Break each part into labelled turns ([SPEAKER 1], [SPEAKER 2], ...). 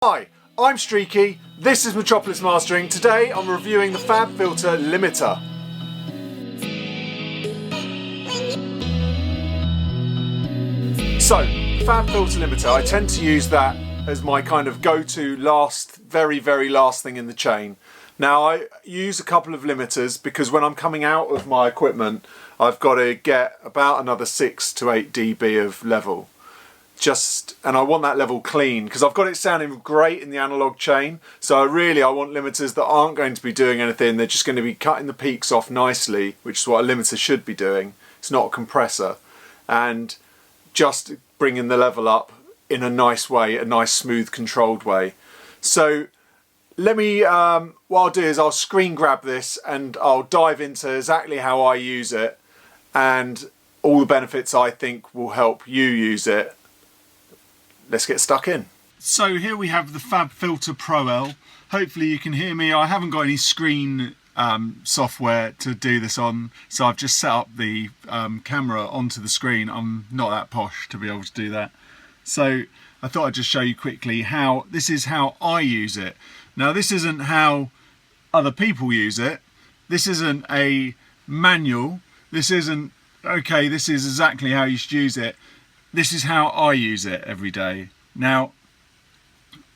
[SPEAKER 1] Hi, I'm Streaky, this is Metropolis Mastering. Today I'm reviewing the FABFILTER Limiter. So, FABFILTER Limiter, I tend to use that as my kind of go-to very last thing in the chain. Now I use a couple of limiters because when I'm coming out of my equipment I've got to get about another 6 to 8 dB of level. And I want that level clean because I've got it sounding great in the analog chain, so I want limiters that aren't going to be doing anything. They're just going to be cutting the peaks off nicely, which is what a limiter should be doing. It's not a compressor, and just bringing the level up in a nice way, a nice smooth controlled way. So let me, what I'll do is I'll screen grab this and I'll dive into exactly how I use it and all the benefits I think will help you use it. Let's get stuck in. So here we have the FABFILTER Pro L. Hopefully you can hear me. I haven't got any screen software to do this on, so I've just set up the camera onto the screen. I'm not that posh to be able to do that. So I thought I'd just show you quickly how this is how I use it. Now this isn't how other people use it. This isn't a manual. This isn't, okay, this is exactly how you should use it. This is how I use it every day. Now,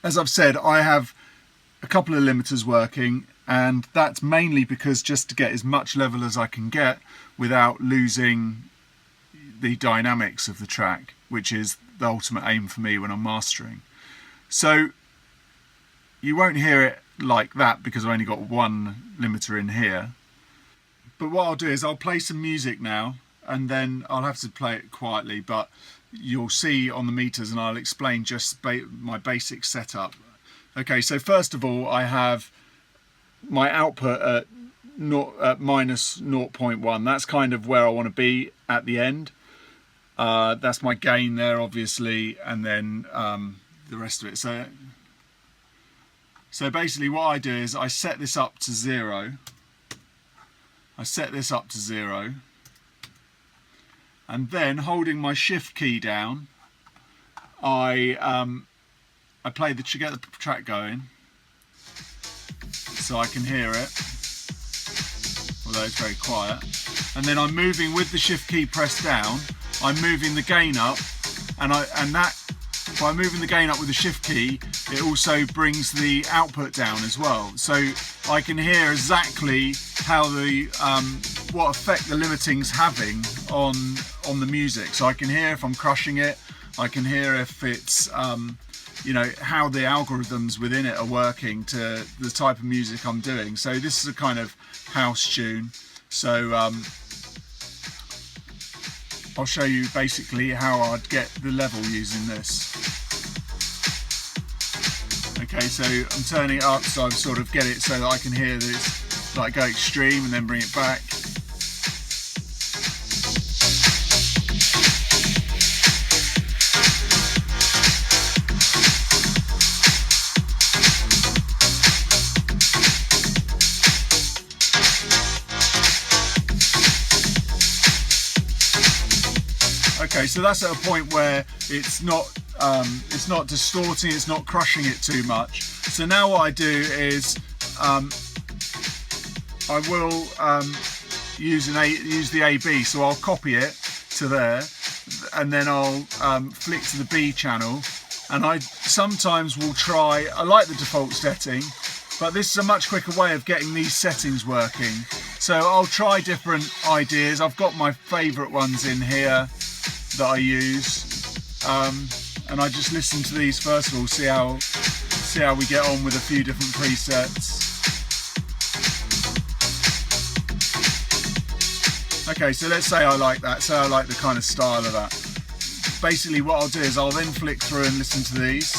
[SPEAKER 1] as I've said, I have a couple of limiters working, and that's mainly because just to get as much level as I can get without losing the dynamics of the track, which is the ultimate aim for me when I'm mastering. So you won't hear it like that because I've only got one limiter in here. But what I'll do is I'll play some music now, and then I'll have to play it quietly, but you'll see on the meters and I'll explain just my basic setup. Okay, so first of all I have my output at minus 0.1. That's kind of where I want to be at the end. That's my gain there obviously, and then the rest of it. So basically what I do is I set this up to 0. And then holding my shift key down, I play to get the track going, so I can hear it, although it's very quiet. And then I'm moving with the shift key pressed down. I'm moving the gain up, and that by moving the gain up with the shift key, it also brings the output down as well. So I can hear exactly how what effect the limiting's having on the music. So I can hear if I'm crushing it. I can hear if it's you know, how the algorithms within it are working to the type of music I'm doing. So this is a kind of house tune. So I'll show you basically how I'd get the level using this. Okay, so I'm turning it up so I sort of get it so that I can hear this, like go extreme and then bring it back. Okay, so that's at a point where it's not distorting, it's not crushing it too much. So now what I do is I will use the AB. So I'll copy it to there, and then I'll flick to the B channel. And I sometimes will try. I like the default setting, but this is a much quicker way of getting these settings working. So I'll try different ideas. I've got my favourite ones in here that I use, and I just listen to these first of all, see how we get on with a few different presets. Okay, so let's say I like that, say I like the kind of style of that. Basically what I'll do is I'll then flick through and listen to these.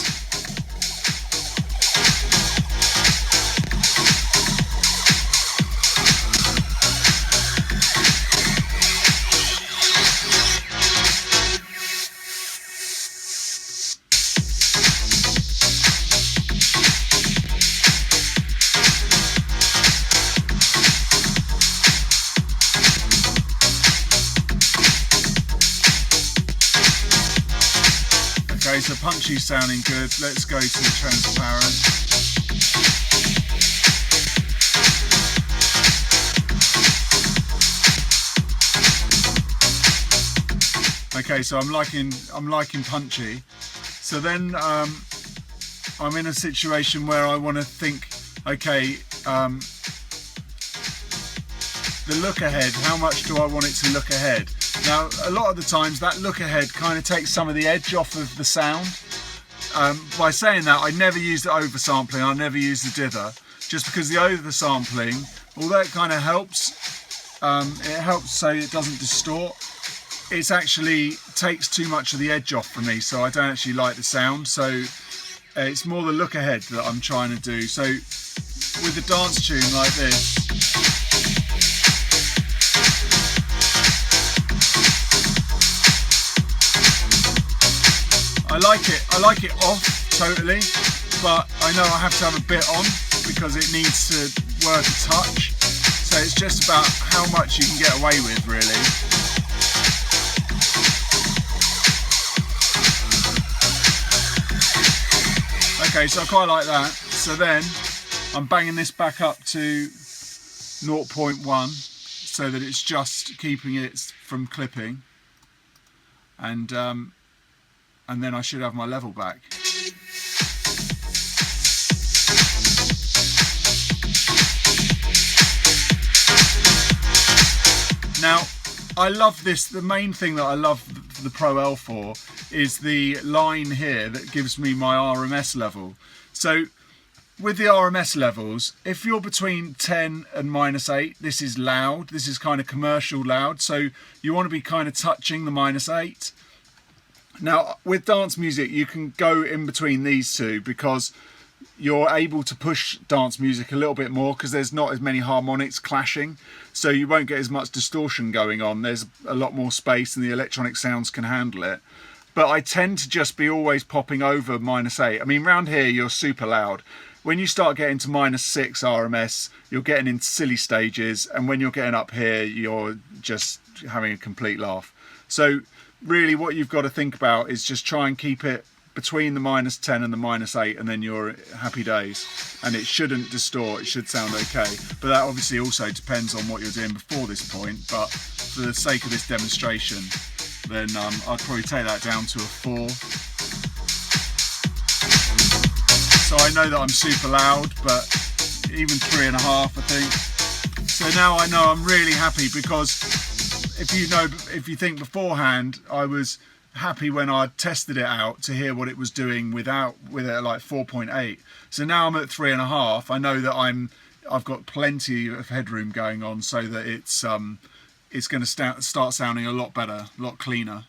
[SPEAKER 1] so punchy's sounding good. Let's go to transparent. Okay, so I'm liking punchy. So then I'm in a situation where I want to think, okay, the look ahead, how much do I want it to look ahead? Now, a lot of the times that look ahead kind of takes some of the edge off of the sound. By saying that, I never use the oversampling, I never use the dither, just because the oversampling, although it kind of helps so it doesn't distort, it actually takes too much of the edge off for me, so I don't actually like the sound. So it's more the look ahead that I'm trying to do. So with a dance tune like this, I like it off totally, but I know I have to have a bit on because it needs to work a touch. So it's just about how much you can get away with, really. Okay, so I quite like that. So then I'm banging this back up to 0.1 so that it's just keeping it from clipping, and then I should have my level back. Now, I love this. The main thing that I love the Pro L for is the line here that gives me my RMS level. So with the RMS levels, if you're between 10 and -8, this is loud. This is kind of commercial loud. So you want to be kind of touching the -8. Now, with dance music, you can go in between these two because you're able to push dance music a little bit more because there's not as many harmonics clashing, so you won't get as much distortion going on. There's a lot more space and the electronic sounds can handle it. But I tend to just be always popping over -8. I mean, round here you're super loud. When you start getting to -6 RMS, you're getting into silly stages, and when you're getting up here, you're just having a complete laugh. So really what you've got to think about is just try and keep it between the -10 and the -8, and then you're happy days. And it shouldn't distort, it should sound okay. But that obviously also depends on what you're doing before this point, but for the sake of this demonstration, then I'd probably take that down to a 4. So I know that I'm super loud, but even 3.5 I think. So now I know I'm really happy, because if you think beforehand, I was happy when I tested it out to hear what it was doing with it at like 4.8. So now I'm at 3.5. I know that I've got plenty of headroom going on, so that it's going to start sounding a lot better, a lot cleaner.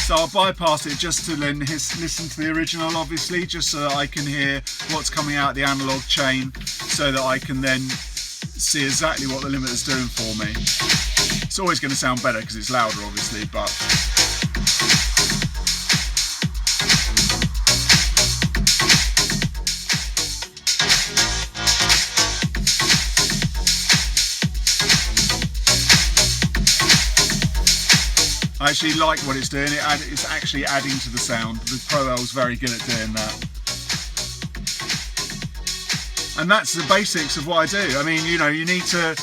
[SPEAKER 1] So I'll bypass it just to then listen to the original, obviously, just so that I can hear what's coming out of the analog chain, so that I can then see exactly what the limiter's doing for me. It's always going to sound better because it's louder, obviously, but I actually like what it's doing. It's actually adding to the sound. The Pro L's very good at doing that. And that's the basics of what I do. I mean, you know, you need to...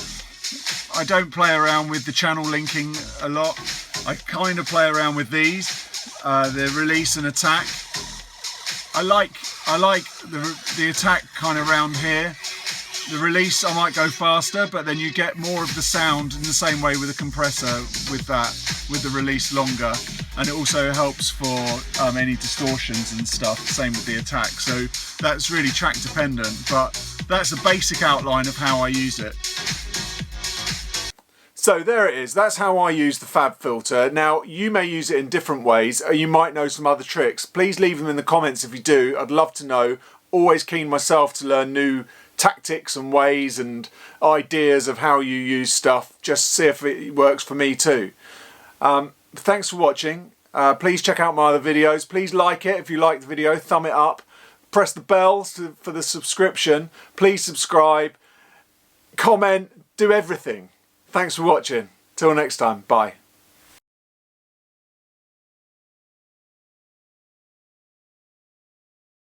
[SPEAKER 1] I don't play around with the channel linking a lot. I kind of play around with these, the release and attack. I like the attack kind of around here. The release, I might go faster, but then you get more of the sound in the same way with a compressor with the release longer, and it also helps for any distortions and stuff, same with the attack. So that's really track dependent, but that's a basic outline of how I use it. So there it is, that's how I use the FABFILTER. Now, you may use it in different ways, or you might know some other tricks. Please leave them in the comments if you do. I'd love to know. Always keen myself to learn new tactics and ways and ideas of how you use stuff, just see if it works for me too. Thanks for watching. Please check out my other videos. Please like it if you like the video, thumb it up, press the bell for the subscription, please subscribe, comment, do everything. Thanks for watching. Till next time, bye.